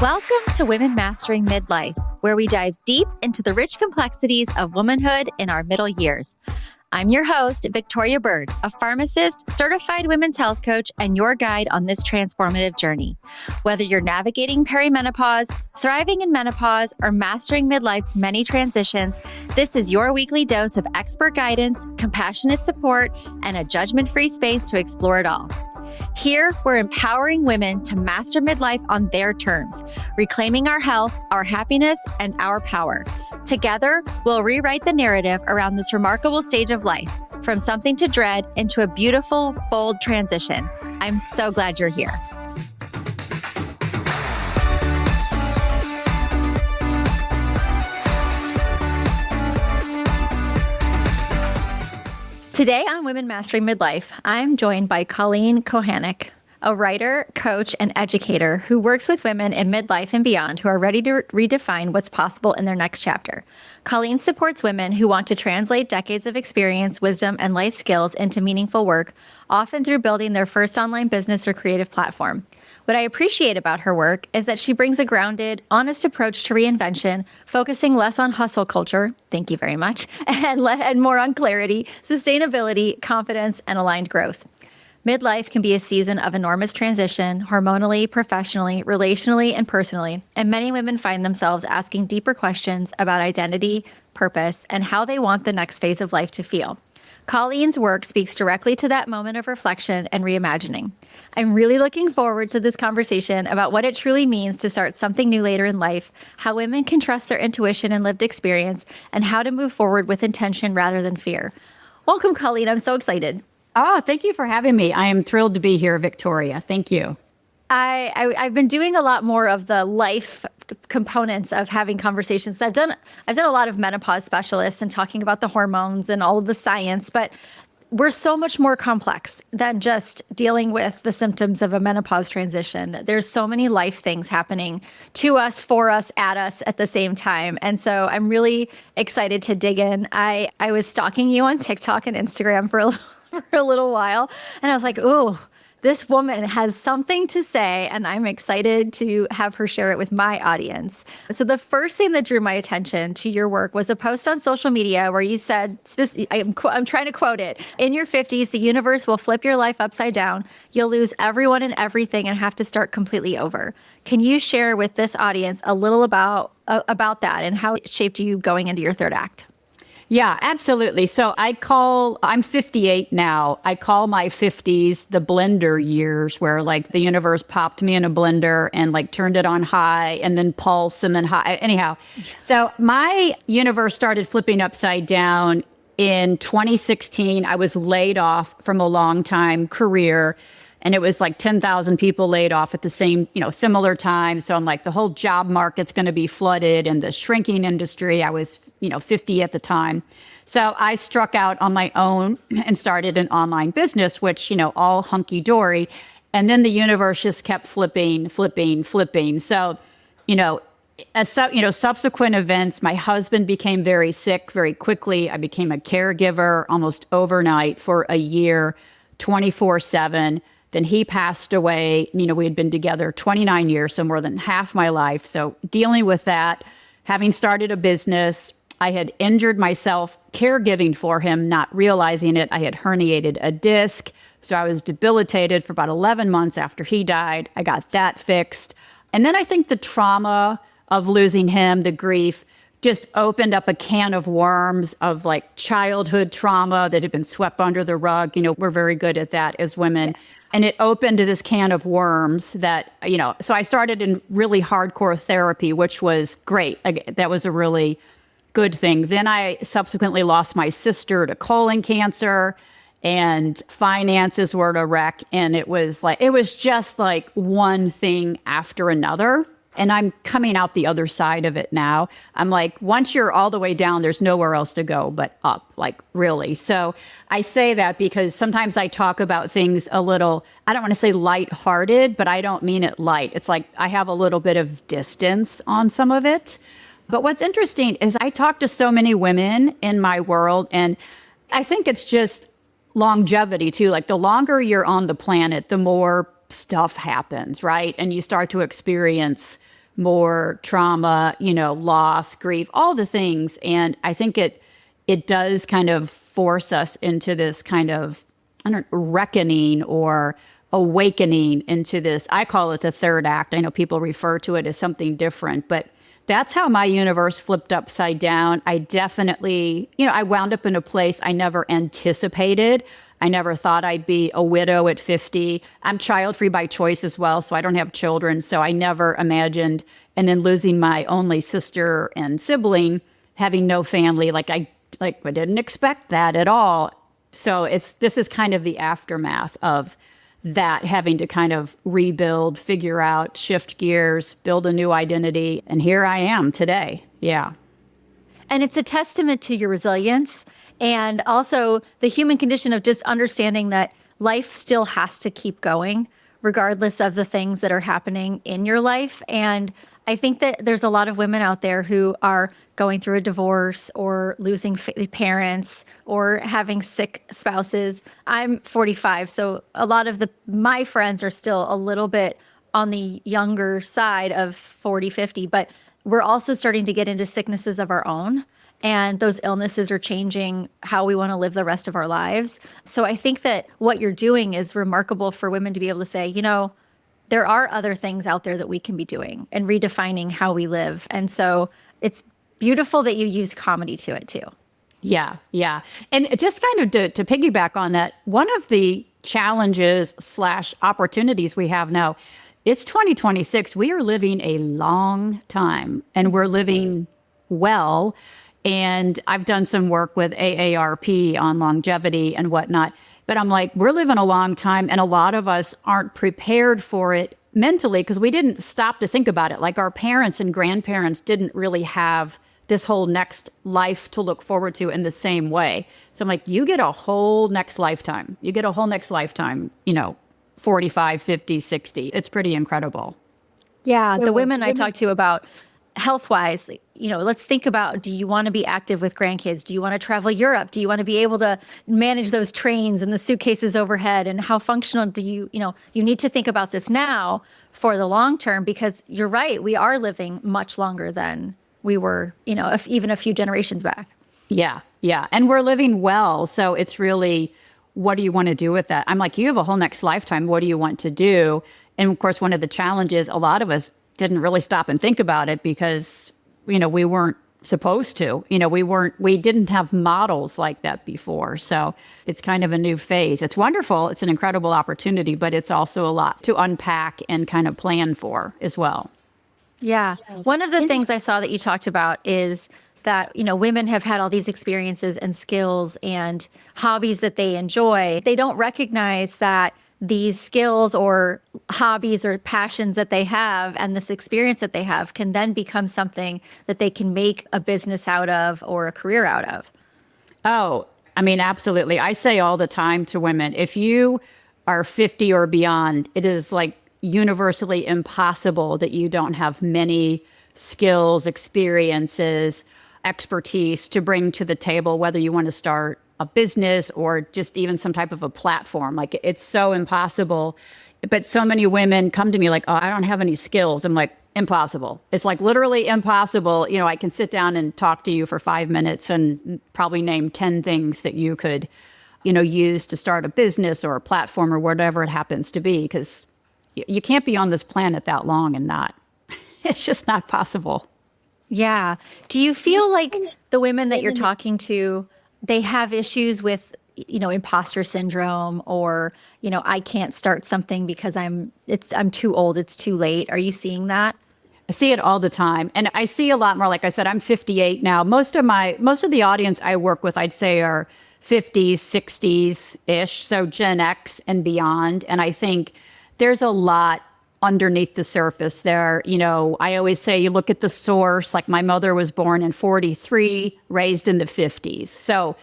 Welcome to Women Mastering Midlife, where we dive deep into the rich complexities of womanhood in our middle years. I'm your host, Victoria Bird, a pharmacist, certified women's health coach, and your guide on this transformative journey. Whether you're navigating perimenopause, thriving in menopause, or mastering midlife's many transitions, this is your weekly dose of expert guidance, compassionate support, and a judgment-free space to explore it all. Here, we're empowering women to master midlife on their terms, reclaiming our health, our happiness, and our power. Together, we'll rewrite the narrative around this remarkable stage of life, from something to dread into a beautiful, bold transition. I'm so glad you're here. Today on Women Mastering Midlife, I'm joined by Colleen Kohanek, a writer, coach, and educator who works with women in midlife and beyond who are ready to redefine what's possible in their next chapter. Colleen supports women who want to translate decades of experience, wisdom, and life skills into meaningful work, often through building their first online business or creative platform. What I appreciate about her work is that she brings a grounded, honest approach to reinvention, focusing less on hustle culture, thank you very much, and more on clarity, sustainability, confidence, and aligned growth. Midlife can be a season of enormous transition, hormonally, professionally, relationally, and personally, and many women find themselves asking deeper questions about identity, purpose, and how they want the next phase of life to feel. Colleen's work speaks directly to that moment of reflection and reimagining. I'm really looking forward to this conversation about what it truly means to start something new later in life, how women can trust their intuition and lived experience, and how to move forward with intention rather than fear. Welcome, Colleen. I'm so excited. Oh, thank you for having me. I am thrilled to be here, Victoria. Thank you. I've been doing a lot more of the life components of having conversations. I've done a lot of menopause specialists and talking about the hormones and all of the science, but we're so much more complex than just dealing with the symptoms of a menopause transition. There's so many life things happening to us, for us, at the same time. And so I'm really excited to dig in. I was stalking you on TikTok and Instagram for a little while, and I was like, ooh, this woman has something to say, and I'm excited to have her share it with my audience. So the first thing that drew my attention to your work was a post on social media where you said, I'm trying to quote it, in your 50s, the universe will flip your life upside down. You'll lose everyone and everything and have to start completely over. Can you share with this audience a little about that and how it shaped you going into your third act? Yeah, absolutely. So I'm 58 now. I call my 50s the blender years, where like the universe popped me in a blender and like turned it on high and then pulse and then high. Anyhow, so my universe started flipping upside down in 2016. I was laid off from a long time career. And it was like 10,000 people laid off at the same, similar time. So I'm like, the whole job market's going to be flooded and the shrinking industry. I was, 50 at the time. So I struck out on my own and started an online business, which, all hunky dory. And then the universe just kept flipping. So, subsequent events, my husband became very sick very quickly. I became a caregiver almost overnight for a year, 24/7. Then he passed away. We had been together 29 years, so more than half my life. So dealing with that, having started a business, I had injured myself caregiving for him, not realizing it. I had herniated a disc. So I was debilitated for about 11 months after he died. I got that fixed. And then I think the trauma of losing him, the grief, just opened up a can of worms of like childhood trauma that had been swept under the rug. We're very good at that as women. Yes. And it opened to this can of worms that, so I started in really hardcore therapy, which was great. That was a really good thing. Then I subsequently lost my sister to colon cancer, and finances were a wreck. And it was just like one thing after another. And I'm coming out the other side of it now. I'm like, once you're all the way down, there's nowhere else to go but up, like really. So I say that because sometimes I talk about things a little, I don't want to say lighthearted, but I don't mean it light. It's like I have a little bit of distance on some of it. But what's interesting is I talk to so many women in my world, and I think it's just longevity too. Like the longer you're on the planet, the more stuff happens, right? And you start to experience more trauma, loss, grief, all the things. And I think it does kind of force us into this kind of, reckoning or awakening into this. I call it the third act. I know people refer to it as something different, but that's how my universe flipped upside down. I definitely, I wound up in a place I never anticipated. I never thought I'd be a widow at 50. I'm child-free by choice as well, so I don't have children. So I never imagined, and then losing my only sister and sibling, having no family, I didn't expect that at all. So this is kind of the aftermath of that, having to kind of rebuild, figure out, shift gears, build a new identity. And here I am today. Yeah. And it's a testament to your resilience and also the human condition of just understanding that life still has to keep going, regardless of the things that are happening in your life. And I think that there's a lot of women out there who are going through a divorce or losing parents or having sick spouses. I'm 45, so a lot of my friends are still a little bit on the younger side of 40, 50, but we're also starting to get into sicknesses of our own. And those illnesses are changing how we want to live the rest of our lives. So I think that what you're doing is remarkable for women to be able to say, there are other things out there that we can be doing and redefining how we live. And so it's beautiful that you use comedy to it too. Yeah, yeah. And just kind of to piggyback on that, one of the challenges / opportunities we have now, it's 2026. We are living a long time and we're living well. And I've done some work with AARP on longevity and whatnot. But I'm like, we're living a long time, and a lot of us aren't prepared for it mentally because we didn't stop to think about it. Like our parents and grandparents didn't really have this whole next life to look forward to in the same way. So I'm like, you get a whole next lifetime. 45, 50, 60. It's pretty incredible. Yeah, the women I talk to about health-wise, let's think about, do you want to be active with grandkids? Do you want to travel Europe? Do you want to be able to manage those trains and the suitcases overhead? And how functional do you need to think about this now for the long term, because you're right, we are living much longer than we were, even a few generations back. Yeah, yeah. And we're living well. So it's really, what do you want to do with that? I'm like, you have a whole next lifetime. What do you want to do? And of course, one of the challenges, a lot of us didn't really stop and think about it because, we weren't supposed to, we didn't have models like that before. So it's kind of a new phase. It's wonderful. It's an incredible opportunity, but it's also a lot to unpack and kind of plan for as well. Yeah. One of the things I saw that you talked about is that, women have had all these experiences and skills and hobbies that they enjoy. They don't recognize that these skills or hobbies or passions that they have and this experience that they have can then become something that they can make a business out of or a career out of. Oh, absolutely. I say all the time to women, if you are 50 or beyond, it is like universally impossible that you don't have many skills, experiences, expertise to bring to the table, whether you want to start a business or just even some type of a platform. Like, it's so impossible. But so many women come to me like, oh, I don't have any skills. I'm like, impossible. It's like literally impossible. I can sit down and talk to you for 5 minutes and probably name 10 things that you could, use to start a business or a platform or whatever it happens to be, because you can't be on this planet that long and not. It's just not possible. Yeah. Do you feel like the women that you're talking to, they have issues with, imposter syndrome or, I can't start something because I'm too old, it's too late. Are you seeing that? I see it all the time. And I see a lot more. Like I said, I'm 58 now. Most of the audience I work with, I'd say, are 50s, 60s-ish. So Gen X and beyond. And I think there's a lot underneath the surface there. I always say, you look at the source. Like, my mother was born in 43, raised in the 50s. So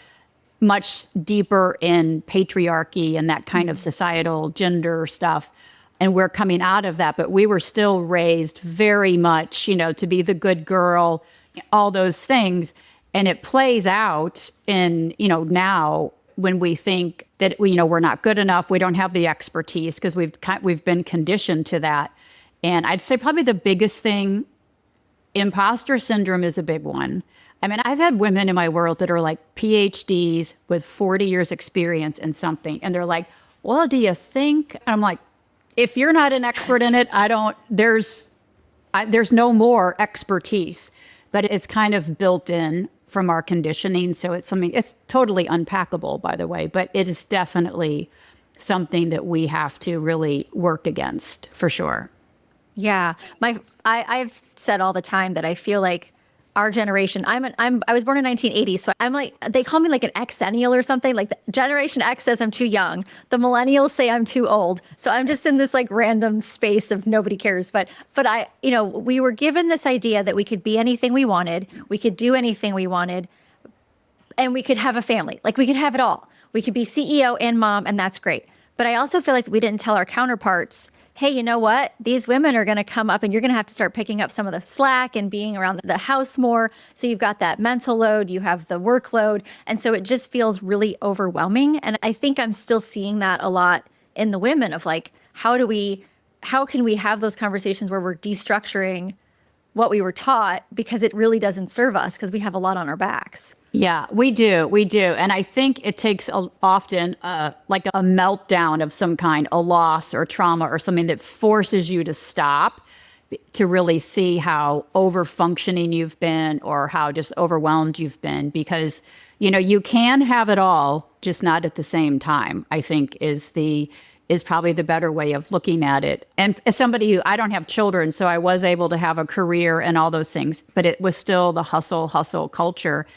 much deeper in patriarchy and that kind of societal gender stuff. And we're coming out of that, but we were still raised very much, to be the good girl, all those things. And it plays out in, now when we think that we're not good enough, we don't have the expertise because we've been conditioned to that. And I'd say probably the biggest thing, imposter syndrome is a big one. I mean, I've had women in my world that are like PhDs with 40 years experience in something. And they're like, well, do you think? And I'm like, if you're not an expert in it, there's no more expertise, but it's kind of built in from our conditioning. So it's totally unpackable, by the way, but it is definitely something that we have to really work against for sure. Yeah. I've said all the time that I feel like our generation, I was born in 1980. So I'm like, they call me like an Xennial or something. Like the Generation X says I'm too young. The millennials say I'm too old. So I'm just in this like random space of nobody cares. But we were given this idea that we could be anything we wanted. We could do anything we wanted. And we could have a family. Like we could have it all. We could be CEO and mom, and that's great. But I also feel like we didn't tell our counterparts, hey, you know what? These women are going to come up and you're going to have to start picking up some of the slack and being around the house more. So you've got that mental load, you have the workload. And so it just feels really overwhelming. And I think I'm still seeing that a lot in the women of like, how can we have those conversations where we're destructuring what we were taught because it really doesn't serve us because we have a lot on our backs. Yeah, we do. And I think it takes often like a meltdown of some kind, a loss or trauma or something that forces you to stop to really see how over-functioning you've been or how just overwhelmed you've been. Because, you can have it all, just not at the same time, I think is probably the better way of looking at it. And as somebody I don't have children, so I was able to have a career and all those things, but it was still the hustle culture.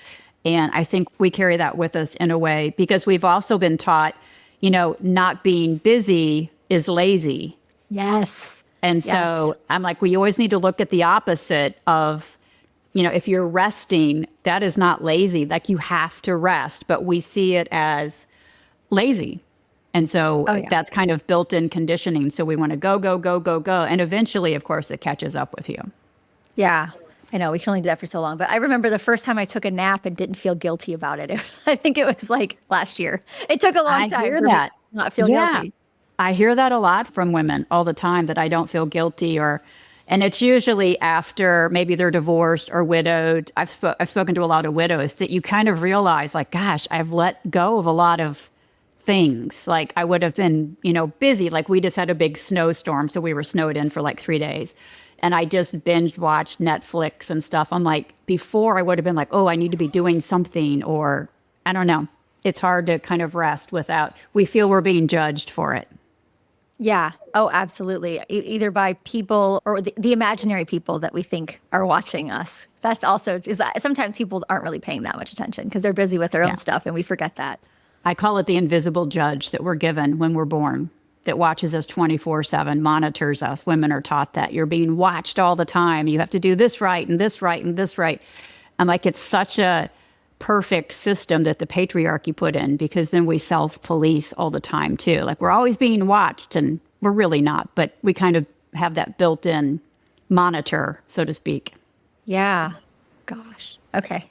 And I think we carry that with us in a way because we've also been taught, not being busy is lazy. Yes. And so I'm like, we always need to look at the opposite of, if you're resting, that is not lazy. Like you have to rest, but we see it as lazy. And so that's kind of built-in conditioning. So we want to go. And eventually, of course, it catches up with you. Yeah. I know we can only do that for so long, but I remember the first time I took a nap and didn't feel guilty about it. I think it was like last year. It took a long time for me to not feel guilty. I hear that a lot from women all the time that I don't feel guilty and it's usually after maybe they're divorced or widowed. I've spoken to a lot of widows that you kind of realize like, gosh, I've let go of a lot of things. Like I would have been, busy. Like we just had a big snowstorm. So we were snowed in for like 3 days. And I just binge watched Netflix and stuff. I'm like, before I would have been like, oh, I need to be doing something, or I don't know. It's hard to kind of rest we feel we're being judged for it. Yeah. Oh, absolutely. Either by people or the imaginary people that we think are watching us. That's also, sometimes people aren't really paying that much attention because they're busy with their own stuff and we forget that. I call it the invisible judge that we're given when we're born, that watches us 24/7, monitors us. Women are taught that you're being watched all the time. You have to do this right and this right and this right. I'm like, it's such a perfect system that the patriarchy put in because then we self-police all the time too. Like we're always being watched and we're really not, but we kind of have that built-in monitor, so to speak. Yeah. Gosh. Okay.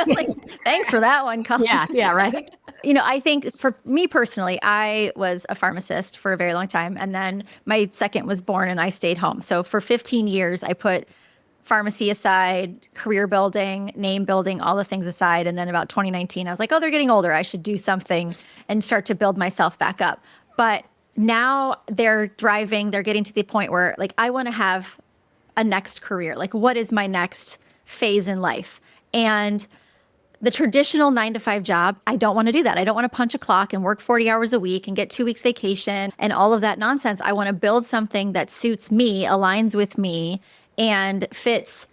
Like, thanks for that one, Colleen. Yeah, right. I think for me personally, I was a pharmacist for a very long time. And then my second was born and I stayed home. So for 15 years, I put pharmacy aside, career building, name building, all the things aside. And then about 2019, I was like, oh, they're getting older. I should do something and start to build myself back up. But now they're getting to the point where like, I want to have a next career. Like, what is my next phase in life? And the traditional 9-to-5 job, I don't want to do that. I don't want to punch a clock and work 40 hours a week and get 2 weeks vacation and all of that nonsense. I want to build something that suits me, aligns with me, and fits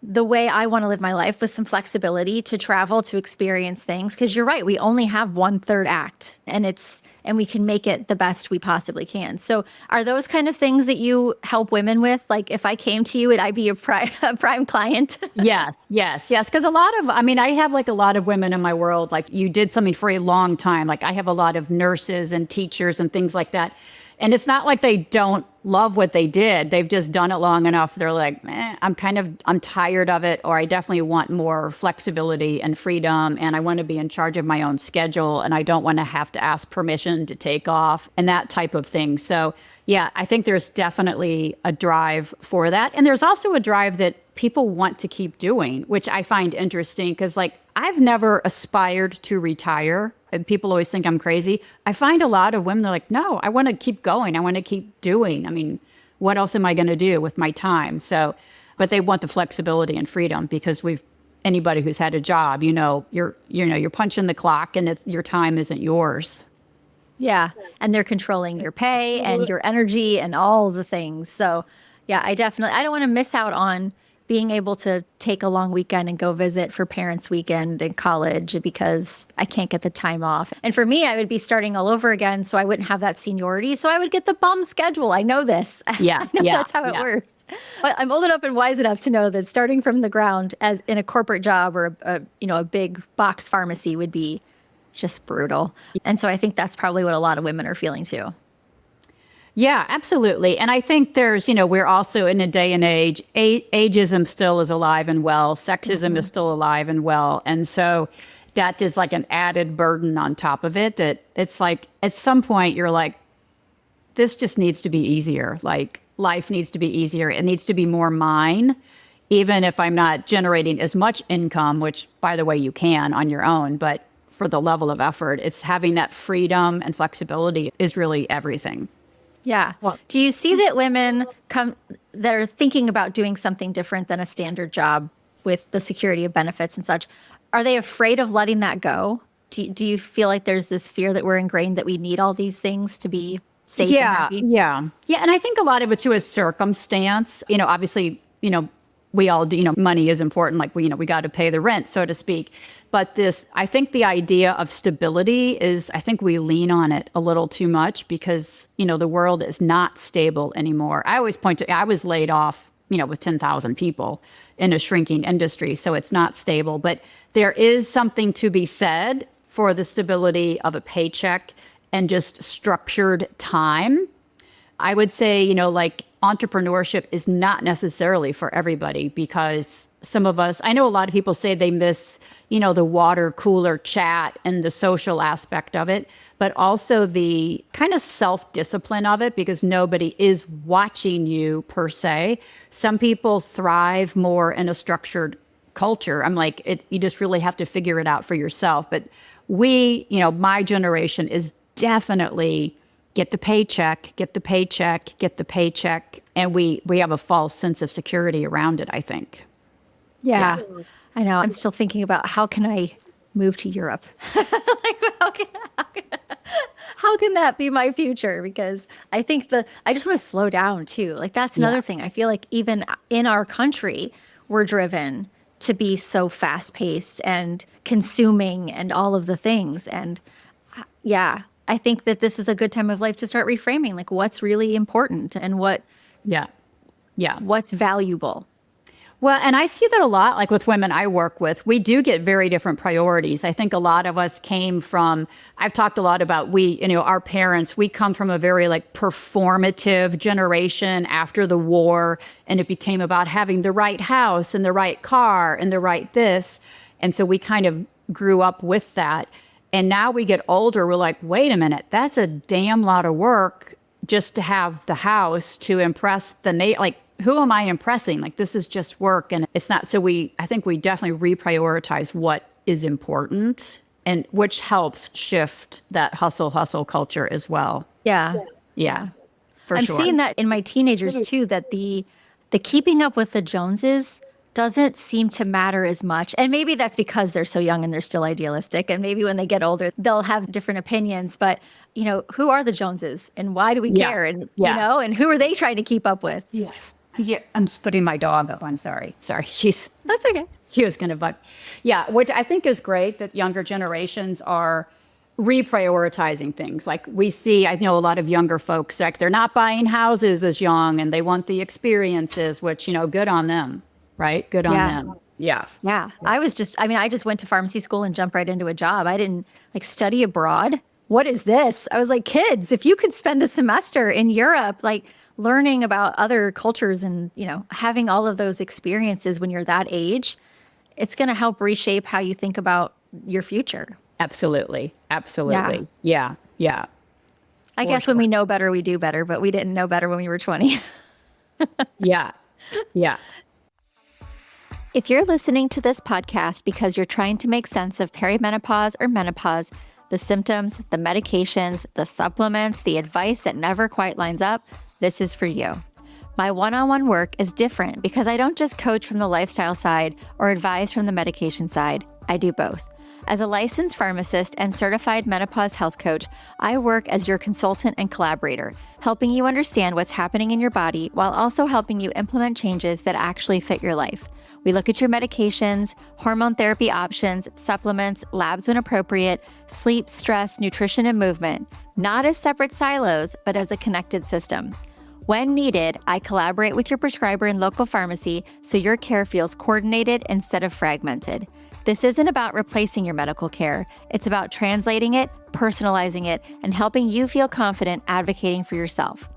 the way I want to live my life with some flexibility to travel, to experience things. Because you're right, we only have 1/3 act and we can make it the best we possibly can. So are those kind of things that you help women with? Like if I came to you, would I be a prime client? Yes. Because I have like a lot of women in my world, like you did something for a long time. Like I have a lot of nurses and teachers and things like that. And it's not like they don't love what they did. They've just done it long enough. They're like, I'm tired of it, or I definitely want more flexibility and freedom, and I want to be in charge of my own schedule, and I don't want to have to ask permission to take off and that type of thing. So yeah, I think there's definitely a drive for that. And there's also a drive that people want to keep doing, which I find interesting because like I've never aspired to retire. And people always think I'm crazy. I find a lot of women, they're like, no, I want to keep going. I want to keep doing. I mean, what else am I going to do with my time? So, but they want the flexibility and freedom because anybody who's had a job, you're punching the clock and your time isn't yours. Yeah. And they're controlling your pay and your energy and all the things. So yeah, I don't want to miss out on being able to take a long weekend and go visit for parents' weekend in college because I can't get the time off. And for me, I would be starting all over again. So I wouldn't have that seniority. So I would get the bum schedule. I know this. Yeah. I know that's how it works. But I'm old enough and wise enough to know that starting from the ground as in a corporate job or a big box pharmacy would be just brutal. And so I think that's probably what a lot of women are feeling too. Yeah, absolutely. And I think we're also in a day and age, ageism still is alive and well, sexism is still alive and well. And so that is like an added burden on top of it that it's like, at some point you're like, this just needs to be easier. Like life needs to be easier. It needs to be more mine, even if I'm not generating as much income, which by the way, you can on your own, but for the level of effort, it's having that freedom and flexibility is really everything. Yeah. Do you see that women that are thinking about doing something different than a standard job with the security of benefits and such, are they afraid of letting that go? Do you feel like there's this fear that we're ingrained that we need all these things to be safe and happy? Yeah. And I think a lot of it too is circumstance. Obviously, we all do, money is important. Like we got to pay the rent, so to speak. But I think the idea of stability I think we lean on it a little too much because, the world is not stable anymore. I always point to, I was laid off, with 10,000 people in a shrinking industry. So it's not stable, but there is something to be said for the stability of a paycheck and just structured time. I would say, like entrepreneurship is not necessarily for everybody because some of us, I know a lot of people say they miss, the water cooler chat and the social aspect of it, but also the kind of self-discipline of it because nobody is watching you per se. Some people thrive more in a structured culture. I'm like, you just really have to figure it out for yourself. But my generation is definitely get the paycheck. And we have a false sense of security around it, I think. Yeah. I know. I'm still thinking about how can I move to Europe? Like, how can that be my future? Because I think I just want to slow down too. Like that's another thing. I feel like even in our country, we're driven to be so fast paced and consuming and all of the things. And yeah, I think that this is a good time of life to start reframing like what's really important and what's valuable. Well, and I see that a lot, like with women I work with, we do get very different priorities. I think a lot of us I've talked a lot about our parents, we come from a very like performative generation after the war, and it became about having the right house and the right car and the right this. And so we kind of grew up with that. And now we get older, we're like, wait a minute, that's a damn lot of work just to have the house to impress who am I impressing? Like, this is just work. And it's not. So I think we definitely reprioritize what is important and which helps shift that hustle culture as well. Yeah. For sure. I'm seeing that in my teenagers too, that the keeping up with the Joneses doesn't seem to matter as much. And maybe that's because they're so young and they're still idealistic. And maybe when they get older, they'll have different opinions. But, who are the Joneses and why do we care? And, and who are they trying to keep up with? Yeah, I'm splitting my dog up. I'm sorry. That's okay. She was going to bug. Yeah, which I think is great that younger generations are reprioritizing things. Like I know a lot of younger folks, like they're not buying houses as young and they want the experiences, which, good on them, right? Good on them. Yeah. Yeah. I just went to pharmacy school and jumped right into a job. I didn't study abroad what is this? I was like, kids, if you could spend a semester in Europe, like learning about other cultures and, having all of those experiences when you're that age, it's going to help reshape how you think about your future. Absolutely. Absolutely. Yeah. Yeah. I guess when we know better, we do better, but we didn't know better when we were 20. Yeah. Yeah. If you're listening to this podcast because you're trying to make sense of perimenopause or menopause, the symptoms, the medications, the supplements, the advice that never quite lines up, this is for you. My one-on-one work is different because I don't just coach from the lifestyle side or advise from the medication side. I do both. As a licensed pharmacist and certified menopause health coach, I work as your consultant and collaborator, helping you understand what's happening in your body while also helping you implement changes that actually fit your life. We look at your medications, hormone therapy options, supplements, labs when appropriate, sleep, stress, nutrition, and movement, not as separate silos, but as a connected system. When needed, I collaborate with your prescriber and local pharmacy so your care feels coordinated instead of fragmented. This isn't about replacing your medical care. It's about translating it, personalizing it, and helping you feel confident advocating for yourself.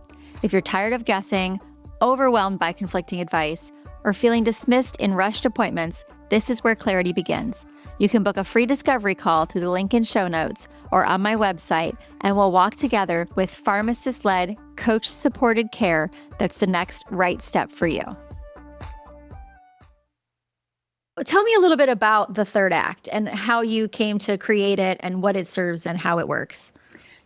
If you're tired of guessing, overwhelmed by conflicting advice, or feeling dismissed in rushed appointments, this is where clarity begins. You can book a free discovery call through the link in show notes or on my website, and we'll walk together with pharmacist-led, coach-supported care that's the next right step for you. Tell me a little bit about the third act and how you came to create it and what it serves and how it works.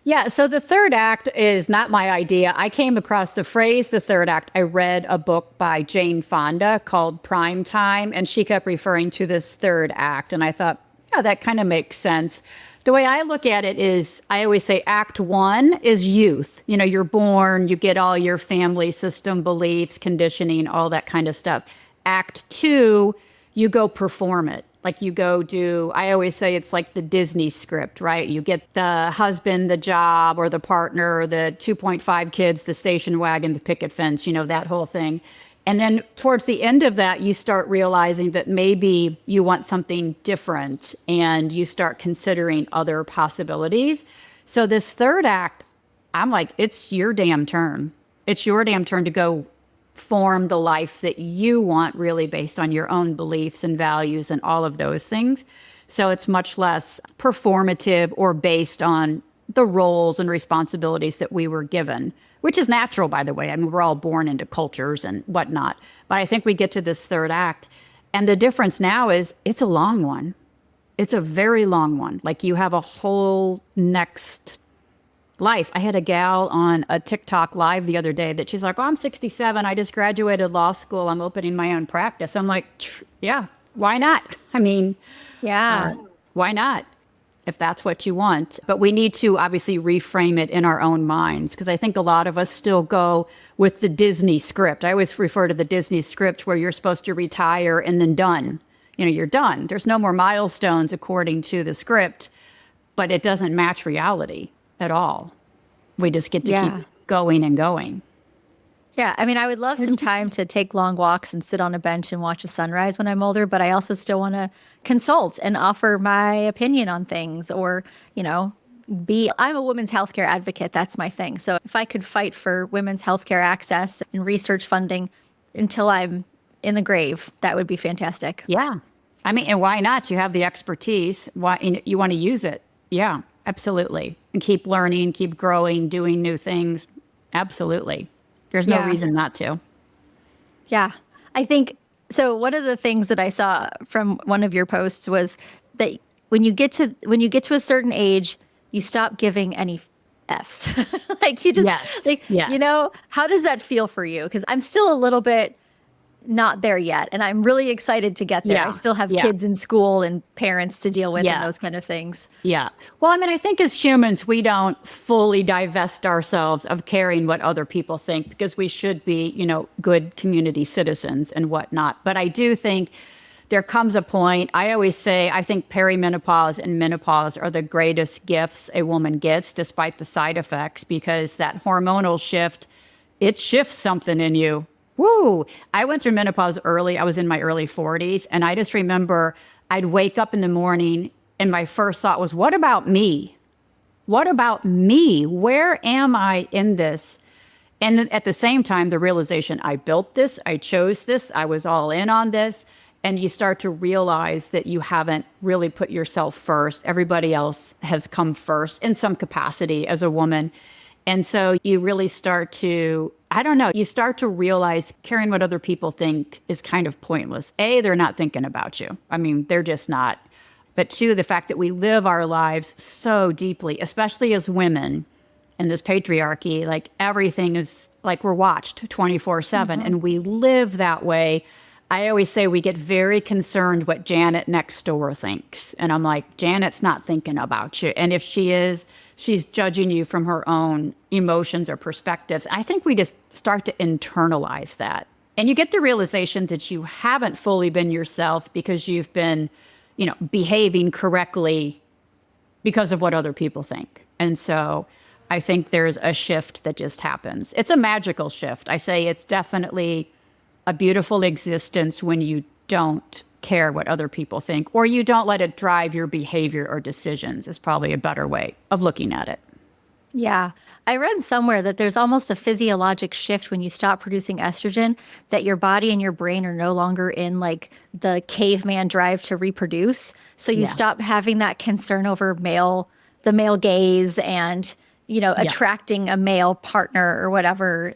Yeah, so the third act is not my idea. I came across the phrase, the third act. I read a book by Jane Fonda called Prime Time, and she kept referring to this third act. And I thought, yeah, that kind of makes sense. The way I look at it is, I always say act one is youth. You're born, you get all your family system beliefs, conditioning, all that kind of stuff. Act two, you go perform it. Like you go do, I always say it's like the Disney script, right? You get the husband, the job, or the partner, the 2.5 kids, the station wagon, the picket fence, that whole thing. And then towards the end of that, you start realizing that maybe you want something different and you start considering other possibilities. So this third act, I'm like, it's your damn turn. It's your damn turn to go form the life that you want, really based on your own beliefs and values and all of those things. So it's much less performative or based on the roles and responsibilities that we were given, which is natural, by the way. I mean, we're all born into cultures and whatnot. But I think we get to this third act. And the difference now is it's a long one. It's a very long one. Like you have a whole next life. I had a gal on a TikTok live the other day that she's like, oh, I'm 67. I just graduated law school. I'm opening my own practice. I'm like, yeah, why not? I mean, why not? If that's what you want. But we need to obviously reframe it in our own minds, because I think a lot of us still go with the Disney script. I always refer to the Disney script where you're supposed to retire and then done. You're done. There's no more milestones according to the script, but it doesn't match reality at all. We just get to keep going and going. Yeah, I mean, I would love some time to take long walks and sit on a bench and watch a sunrise when I'm older, but I also still want to consult and offer my opinion on things or, I'm a women's healthcare advocate. That's my thing. So if I could fight for women's healthcare access and research funding until I'm in the grave, that would be fantastic. Yeah. I mean, and why not? You have the expertise. Why you want to use it? Yeah, absolutely. And keep learning, keep growing, doing new things. Absolutely. There's no reason not to. Yeah. I think, so one of the things that I saw from one of your posts was that when you get to a certain age, you stop giving any F's. Like you just, how does that feel for you? Because I'm still a little bit not there yet. And I'm really excited to get there. I still have kids in school and parents to deal with and those kind of things. Yeah. Well, I mean, I think as humans, we don't fully divest ourselves of caring what other people think, because we should be, good community citizens and whatnot. But I do think there comes a point, I always say, I think perimenopause and menopause are the greatest gifts a woman gets, despite the side effects, because that hormonal shift, it shifts something in you. Woo! I went through menopause early. I was in my early 40s. And I just remember I'd wake up in the morning and my first thought was, what about me? what about me? Where am I in this? And then at the same time, the realization, I built this, I chose this, I was all in on this. And you start to realize that you haven't really put yourself first. Everybody else has come first in some capacity as a woman. And so you really start to, I don't know, you start to realize caring what other people think is kind of pointless. A, they're not thinking about you. I mean, they're just not. But two, the fact that we live our lives so deeply, especially as women in this patriarchy, like everything is like we're watched 24/7 and we live that way. I always say we get very concerned what Janet next door thinks. And I'm like, Janet's not thinking about you. And if she is, she's judging you from her own emotions or perspectives. I think we just start to internalize that. And you get the realization that you haven't fully been yourself because you've been, behaving correctly because of what other people think. And so I think there's a shift that just happens. It's a magical shift. I say it's definitely a beautiful existence when you don't care what other people think, or you don't let it drive your behavior or decisions is probably a better way of looking at it. Yeah. I read somewhere that there's almost a physiologic shift when you stop producing estrogen, that your body and your brain are no longer in like the caveman drive to reproduce. So you stop having that concern over the male gaze and attracting a male partner or whatever.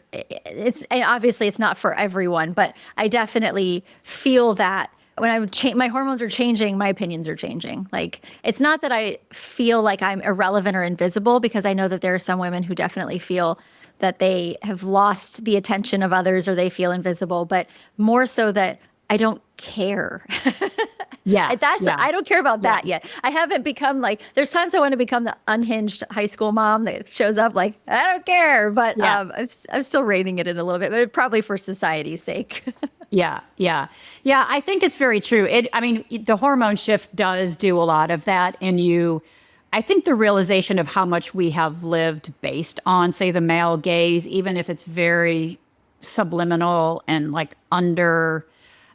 Obviously it's not for everyone, but I definitely feel that when my hormones are changing, my opinions are changing. Like, it's not that I feel like I'm irrelevant or invisible, because I know that there are some women who definitely feel that they have lost the attention of others or they feel invisible, but more so that I don't care. I don't care about that yet. I haven't become like, there's times I want to become the unhinged high school mom that shows up like, I don't care, but I'm still reining it in a little bit, but probably for society's sake. Yeah. I think it's very true. The hormone shift does do a lot of that. And I think the realization of how much we have lived based on, say, the male gaze, even if it's very subliminal and like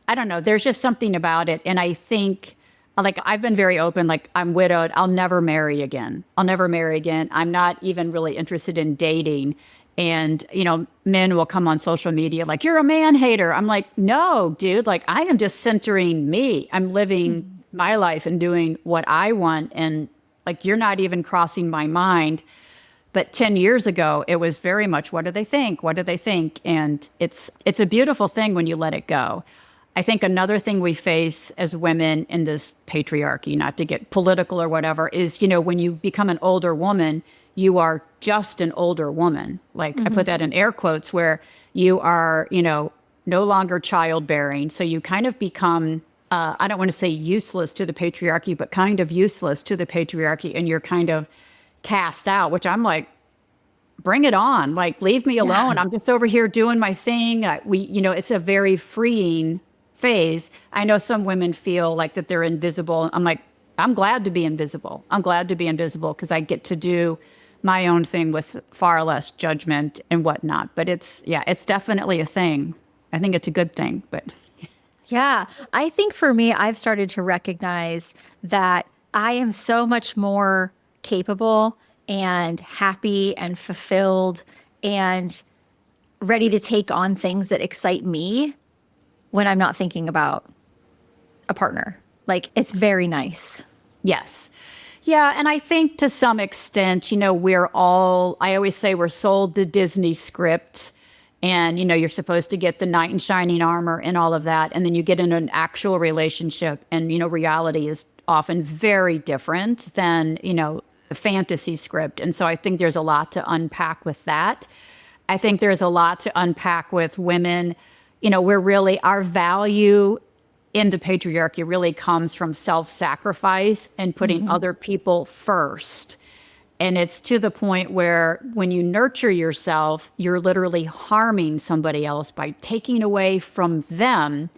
I don't know, there's just something about it. And I think, like, I've been very open, like, I'm widowed. I'll never marry again. I'm not even really interested in dating. And, men will come on social media like, you're a man hater. I'm like, no, dude, like, I am just centering me. I'm living my life and doing what I want. And like, you're not even crossing my mind. But 10 years ago, it was very much, what do they think? What do they think? And it's a beautiful thing when you let it go. I think another thing we face as women in this patriarchy, not to get political or whatever, is, when you become an older woman, you are just an older woman. Like, I put that in air quotes, where you are, no longer childbearing. So you kind of become, I don't want to say useless to the patriarchy, but kind of useless to the patriarchy. And you're kind of cast out, which I'm like, bring it on. Like, leave me alone. I'm just over here doing my thing. It's a very freeing phase. I know some women feel like that they're invisible. I'm like, I'm glad to be invisible. Because I get to do my own thing with far less judgment and whatnot. But it's definitely a thing. I think it's a good thing, but. Yeah, I think for me, I've started to recognize that I am so much more capable and happy and fulfilled and ready to take on things that excite me when I'm not thinking about a partner. Like, it's very nice. Yes. Yeah. And I think to some extent, I always say we're sold the Disney script, and, you're supposed to get the knight in shining armor and all of that. And then you get in an actual relationship, and, reality is often very different than, the fantasy script. And so I think there's a lot to unpack with that. I think there's a lot to unpack with women. Our value in the patriarchy really comes from self-sacrifice and putting other people first. And it's to the point where when you nurture yourself, you're literally harming somebody else by taking away from them.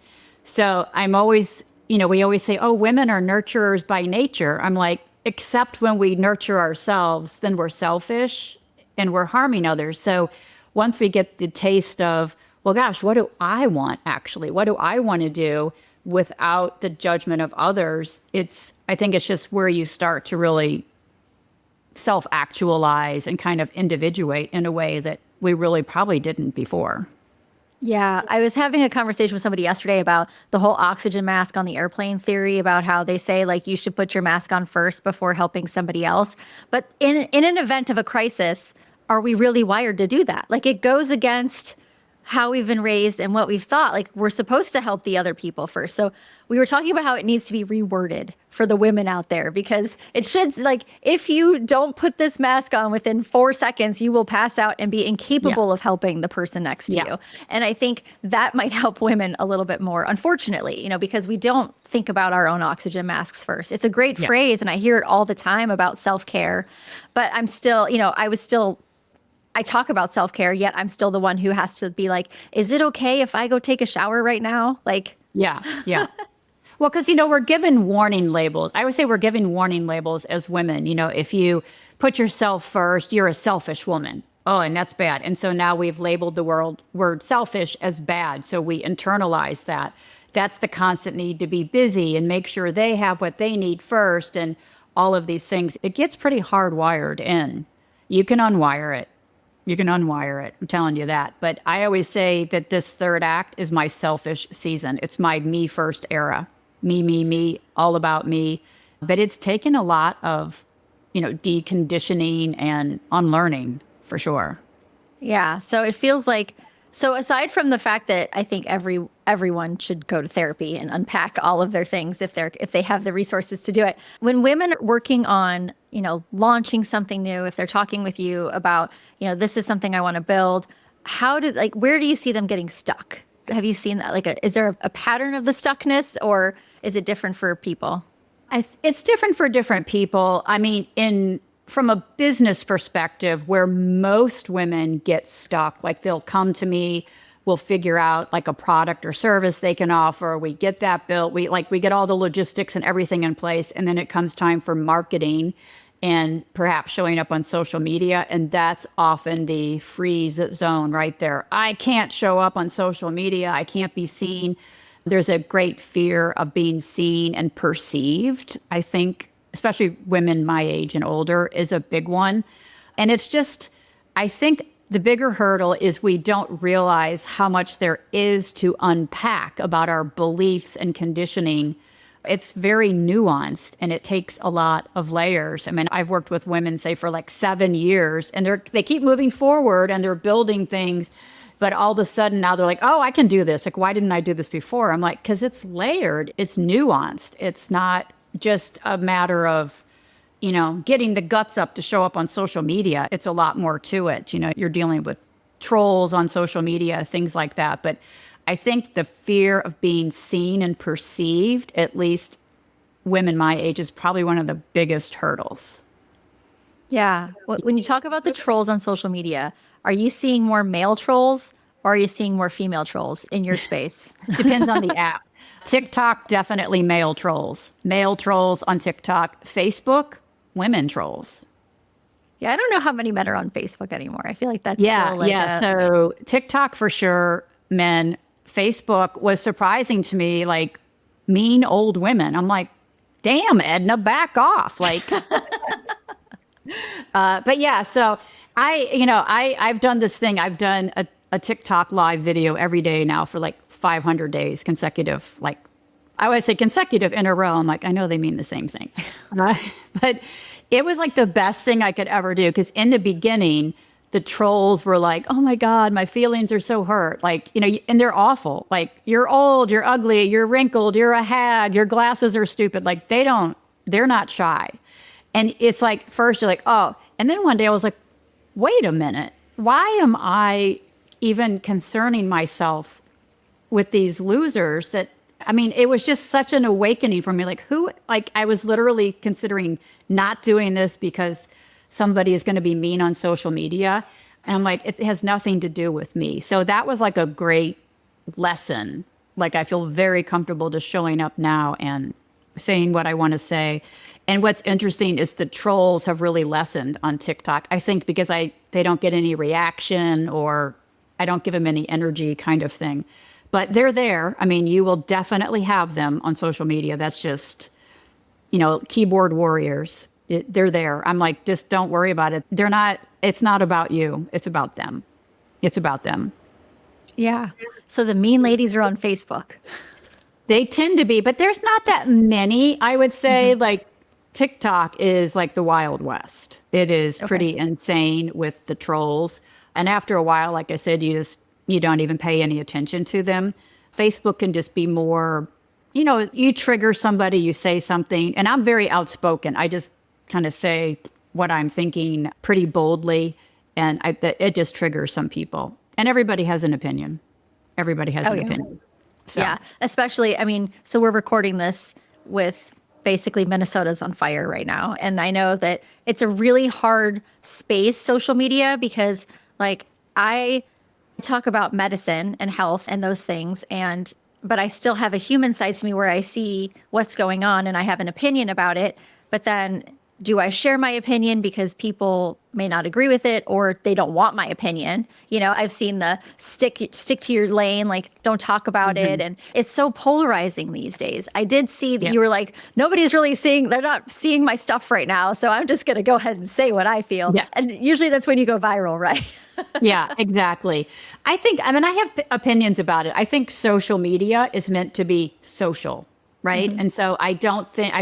So I'm always, we always say, oh, women are nurturers by nature. I'm like, except when we nurture ourselves, then we're selfish and we're harming others. So once we get the taste of, well, gosh, what do I want actually? What do I want to do without the judgment of others? I think it's just where you start to really self-actualize and kind of individuate in a way that we really probably didn't before. Yeah, I was having a conversation with somebody yesterday about the whole oxygen mask on the airplane theory, about how they say like you should put your mask on first before helping somebody else. But in an event of a crisis, are we really wired to do that? Like it goes against how we've been raised and what we've thought. Like we're supposed to help the other people first. So we were talking about how it needs to be reworded for the women out there, because it should, like, if you don't put this mask on within 4 seconds, you will pass out and be incapable of helping the person next to you. And I think that might help women a little bit more, unfortunately, because we don't think about our own oxygen masks first. It's a great phrase, and I hear it all the time about self-care, but I'm still, I talk about self-care, yet I'm still the one who has to be like, is it okay if I go take a shower right now? Like, yeah. Well, because, we're given warning labels. I would say we're given warning labels as women. If you put yourself first, you're a selfish woman. Oh, and that's bad. And so now we've labeled the word selfish as bad. So we internalize that. That's the constant need to be busy and make sure they have what they need first and all of these things. It gets pretty hardwired in. You can unwire it. I'm telling you that. But I always say that this third act is my selfish season. It's my me first era. Me, all about me. But it's taken a lot of, deconditioning and unlearning for sure. Yeah. So it feels like, so aside from the fact that I think everyone should go to therapy and unpack all of their things if they have the resources to do it. When women are working on, launching something new, if they're talking with you about, this is something I want to build, where do you see them getting stuck? Have you seen that? Is there a pattern of the stuckness, or is it different for people? It's different for different people. I mean, from a business perspective, where most women get stuck, like they'll come to me, we'll figure out like a product or service they can offer. We get that built. We get all the logistics and everything in place. And then it comes time for marketing and perhaps showing up on social media. And that's often the freeze zone right there. I can't show up on social media. I can't be seen. There's a great fear of being seen and perceived. I think, especially women my age and older, is a big one. And it's just, I think the bigger hurdle is we don't realize how much there is to unpack about our beliefs and conditioning. It's very nuanced and it takes a lot of layers. I mean, I've worked with women, say, for like 7 years, and they keep moving forward and they're building things. But all of a sudden now they're like, oh, I can do this. Like, why didn't I do this before? I'm like, because it's layered. It's nuanced. It's not just a matter of, getting the guts up to show up on social media. It's a lot more to it. You're dealing with trolls on social media, things like that. But I think the fear of being seen and perceived, at least women my age, is probably one of the biggest hurdles. Yeah. When you talk about the trolls on social media, are you seeing more male trolls or are you seeing more female trolls in your space? Depends on the app. TikTok, definitely male trolls. Male trolls on TikTok. Facebook, women trolls. Yeah, I don't know how many men are on Facebook anymore. I feel like that's So TikTok for sure, men. Facebook was surprising to me, like mean old women. I'm like, damn, Edna, back off. Like, but yeah, so I've done this thing. I've done a TikTok live video every day now for like 500 days consecutive. Like, I always say consecutive in a row. I'm like, I know they mean the same thing. But it was like the best thing I could ever do. Because in the beginning, the trolls were like, oh my God, my feelings are so hurt. Like, and they're awful. Like, you're old, you're ugly, you're wrinkled, you're a hag, your glasses are stupid. Like, they're not shy. And it's like, first you're like, oh. And then one day I was like, wait a minute. Why am I even concerning myself with these losers it was just such an awakening for me. I was literally considering not doing this because somebody is going to be mean on social media. And I'm like, it has nothing to do with me. So that was like a great lesson. Like, I feel very comfortable just showing up now and saying what I want to say. And what's interesting is the trolls have really lessened on TikTok. I think because they don't get any reaction, or I don't give them any energy, kind of thing. But they're there. I mean, you will definitely have them on social media. That's just, keyboard warriors. They're there. I'm like, just don't worry about it. It's not about you. It's about them. It's about them. Yeah. So the mean ladies are on Facebook. They tend to be, but there's not that many. I would say like TikTok is like the Wild West. It is pretty insane with the trolls. And after a while, like I said, you don't even pay any attention to them. Facebook can just be more, you trigger somebody, you say something, and I'm very outspoken. I just kind of say what I'm thinking pretty boldly, and it just triggers some people. And everybody has an opinion. Everybody has an opinion. So. Yeah, especially, so we're recording this with basically Minnesota's on fire right now. And I know that it's a really hard space, social media, because like I talk about medicine and health and those things, but I still have a human side to me where I see what's going on and I have an opinion about it. But then do I share my opinion because people may not agree with it or they don't want my opinion? I've seen the stick to your lane, like don't talk about it. And it's so polarizing these days. I did see that you were like, they're not seeing my stuff right now. So I'm just going to go ahead and say what I feel. Yeah. And usually that's when you go viral, right? Yeah, exactly. I have opinions about it. I think social media is meant to be social, right? And so I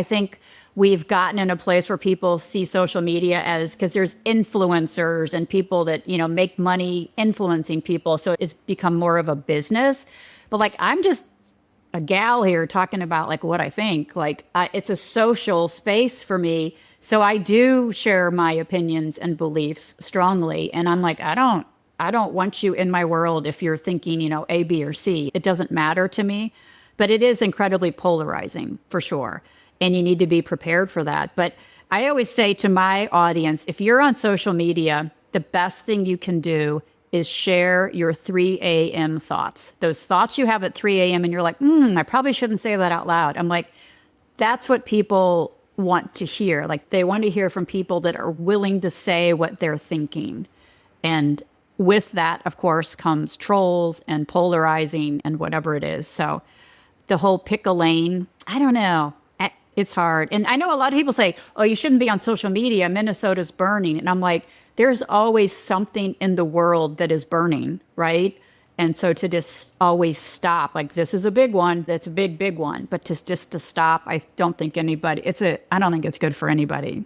think we've gotten in a place where people see social media because there's influencers and people that, make money influencing people. So it's become more of a business. But like, I'm just a gal here talking about like what I think. Like it's a social space for me. So I do share my opinions and beliefs strongly. And I'm like, I don't want you in my world if you're thinking, A, B, or C. It doesn't matter to me. But it is incredibly polarizing for sure. And you need to be prepared for that. But I always say to my audience, if you're on social media, the best thing you can do is share your 3 a.m. thoughts. Those thoughts you have at 3 a.m. and you're like, I probably shouldn't say that out loud. I'm like, that's what people want to hear. Like they want to hear from people that are willing to say what they're thinking. And with that, of course, comes trolls and polarizing and whatever it is. So the whole pick a lane, I don't know. It's hard. And I know a lot of people say, oh, you shouldn't be on social media. Minnesota's burning. And I'm like, there's always something in the world that is burning, right? And so to just always stop, like this is a big one. That's a big, big one. But just to stop, I don't think I don't think it's good for anybody.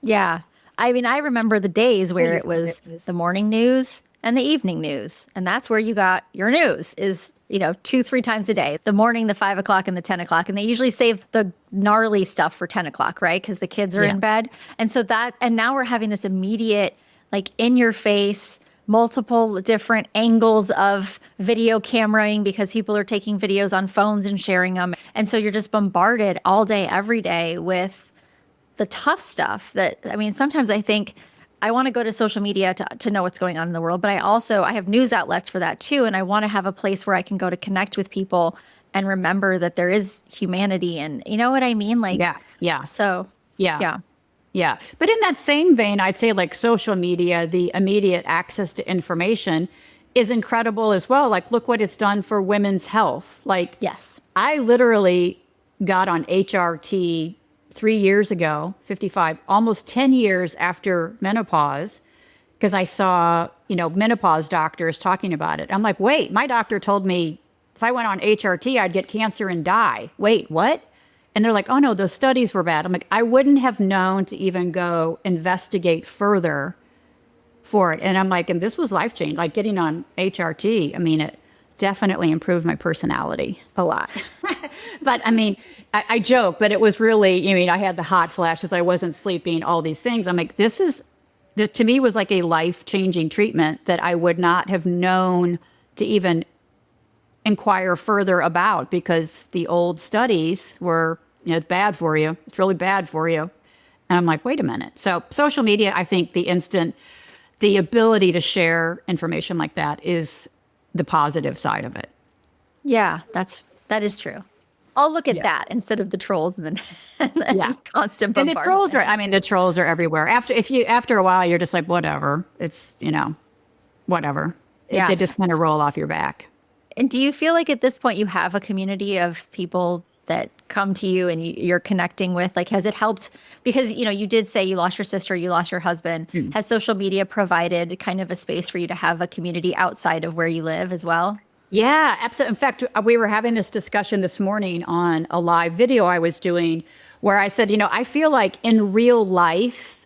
Yeah. I remember the days where it was the morning news and the evening news. And that's where you got your news is, 2-3 times a day, the morning, the 5 o'clock and the 10 o'clock. And they usually save the gnarly stuff for 10 o'clock, right? Because the kids are in bed. And so and now we're having this immediate, like in your face, multiple different angles of video cameraing because people are taking videos on phones and sharing them. And so you're just bombarded all day, every day with the tough stuff that, sometimes I think I want to go to social media to know what's going on in the world, but I have news outlets for that too. And I want to have a place where I can go to connect with people and remember that there is humanity and you know what I mean? Like, yeah. So, yeah. But in that same vein, I'd say like social media, the immediate access to information is incredible as well. Like, look what it's done for women's health. Like, yes, I literally got on HRT 3 years ago, 55, almost 10 years after menopause, because I saw, menopause doctors talking about it. I'm like, wait, my doctor told me if I went on HRT, I'd get cancer and die. Wait, what? And they're like, oh no, those studies were bad. I'm like, I wouldn't have known to even go investigate further for it. And I'm like, and this was life-changing, like getting on HRT. It definitely improved my personality a lot. But I joke, but it was really, I had the hot flashes. I wasn't sleeping, all these things. I'm like, this to me was like a life-changing treatment that I would not have known to even inquire further about because the old studies were, it's bad for you. It's really bad for you. And I'm like, wait a minute. So social media, I think the ability to share information like that is the positive side of it. Yeah, that is true. I'll look at that instead of the trolls and the constant bombardment. And the trolls are everywhere. After a while, you're just like, whatever. It's, whatever. Yeah. They just kind of roll off your back. And do you feel like at this point you have a community of people that come to you and you're connecting with? Like, has it helped? Because, you did say you lost your sister, you lost your husband. Has social media provided kind of a space for you to have a community outside of where you live as well? Yeah, absolutely. In fact, we were having this discussion this morning on a live video I was doing where I said, I feel like in real life,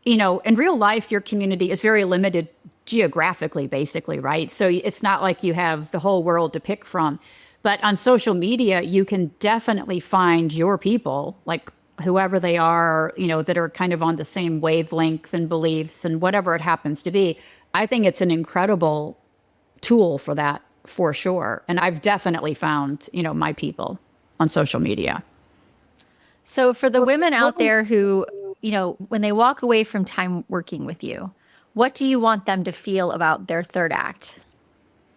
your community is very limited geographically, basically, right? So it's not like you have the whole world to pick from. But on social media, you can definitely find your people, like whoever they are, that are kind of on the same wavelength and beliefs and whatever it happens to be. I think it's an incredible tool for that, for sure. And I've definitely found, my people on social media. So for the women out there who, when they walk away from time working with you, what do you want them to feel about their third act?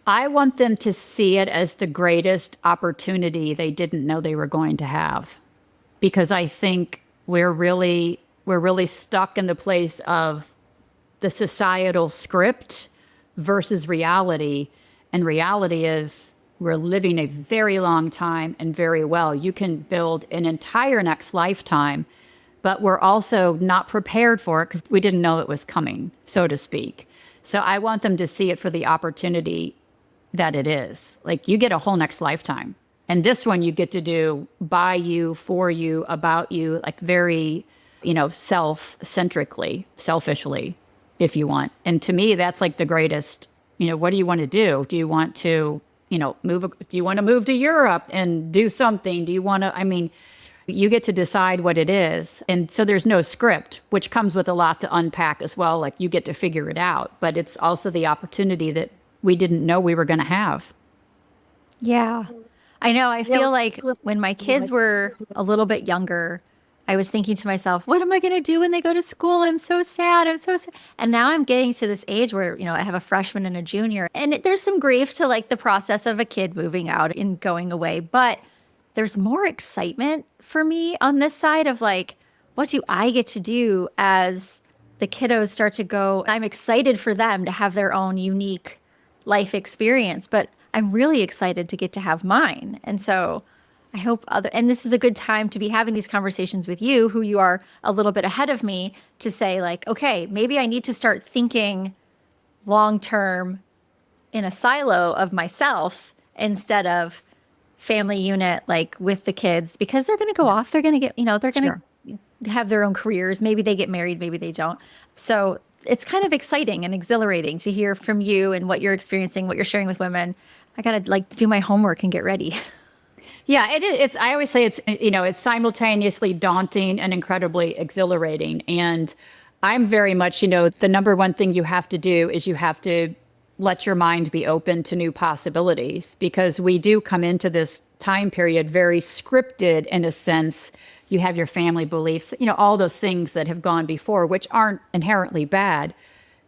I want them to see it as the greatest opportunity they didn't know they were going to have. Because I think we're really stuck in the place of the societal script versus reality. And reality is we're living a very long time and very well. You can build an entire next lifetime, but we're also not prepared for it because we didn't know it was coming, so to speak. So I want them to see it for the opportunity that it is. Like, you get a whole next lifetime. And this one you get to do by you, for you, about you, like very, selfishly, if you want. And to me, that's like the greatest, what do you want to do? Do you want to, move? Do you want to move to Europe and do something? Do you want to, you get to decide what it is. And so there's no script, which comes with a lot to unpack as well. Like, you get to figure it out, but it's also the opportunity that we didn't know we were going to have. Yeah, I know. I feel like when my kids were a little bit younger, I was thinking to myself, what am I going to do when they go to school? I'm so sad. I'm so sad. And now I'm getting to this age where, I have a freshman and a junior. And there's some grief to like the process of a kid moving out and going away. But there's more excitement for me on this side of like, what do I get to do as the kiddos start to go? I'm excited for them to have their own unique life experience, but I'm really excited to get to have mine. And so I hope and this is a good time to be having these conversations with you, who you are a little bit ahead of me, to say like, okay, maybe I need to start thinking long-term in a silo of myself instead of family unit, like with the kids, because they're going to go off. They're going to get, they're going to have their own careers. Maybe they get married, maybe they don't. So it's kind of exciting and exhilarating to hear from you and what you're experiencing, what you're sharing with women. I got to like do my homework and get ready. Yeah, it is. I always say it's simultaneously daunting and incredibly exhilarating. And I'm very much, the number one thing you have to do is you have to let your mind be open to new possibilities, because we do come into this time period very scripted in a sense. You have your family beliefs, all those things that have gone before, which aren't inherently bad,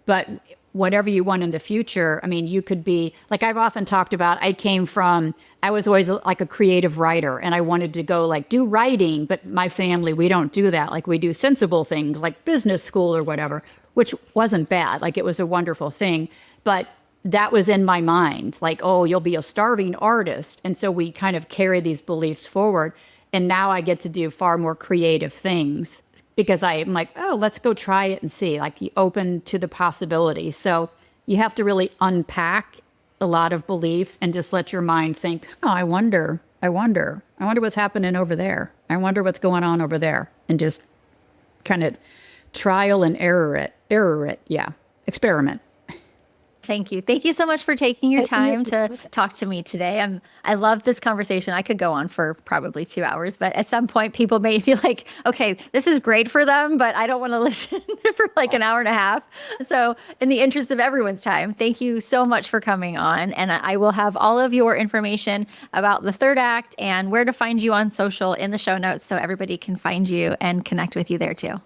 but whatever you want in the future. You could be like, I've often talked about, I was always like a creative writer, and I wanted to go like do writing, but my family, we don't do that. Like, we do sensible things like business school or whatever, which wasn't bad. Like, it was a wonderful thing, but that was in my mind. Like, oh, you'll be a starving artist. And so we kind of carry these beliefs forward. And now I get to do far more creative things because I'm like, oh, let's go try it and see, like, you open to the possibilities. So you have to really unpack a lot of beliefs and just let your mind think, oh, I wonder what's happening over there. I wonder what's going on over there. And just kind of trial and error it. Yeah. Experiment. Thank you. Thank you so much for taking your time to talk to me today. I love this conversation. I could go on for probably 2 hours, but at some point people may be like, okay, this is great for them, but I don't want to listen for like an hour and a half. So in the interest of everyone's time, thank you so much for coming on. And I will have all of your information about the third act and where to find you on social in the show notes, so everybody can find you and connect with you there too.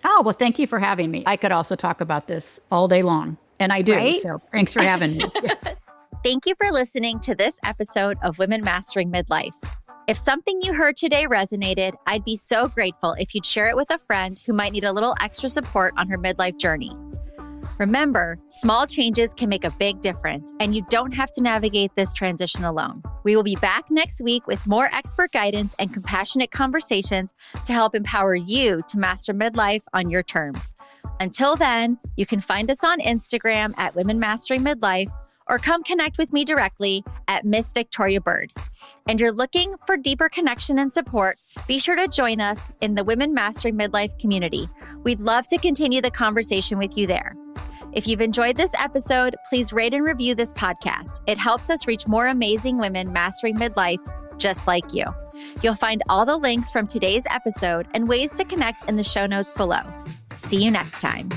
Oh, well, thank you for having me. I could also talk about this all day long. And I do. Right? So thanks for having me. Thank you for listening to this episode of Women Mastering Midlife. If something you heard today resonated, I'd be so grateful if you'd share it with a friend who might need a little extra support on her midlife journey. Remember, small changes can make a big difference, and you don't have to navigate this transition alone. We will be back next week with more expert guidance and compassionate conversations to help empower you to master midlife on your terms. Until then, you can find us on Instagram at Women Mastering Midlife, or come connect with me directly at Miss Victoria Bird. And you're looking for deeper connection and support, be sure to join us in the Women Mastering Midlife community. We'd love to continue the conversation with you there. If you've enjoyed this episode, please rate and review this podcast. It helps us reach more amazing women mastering midlife just like you. You'll find all the links from today's episode and ways to connect in the show notes below. See you next time.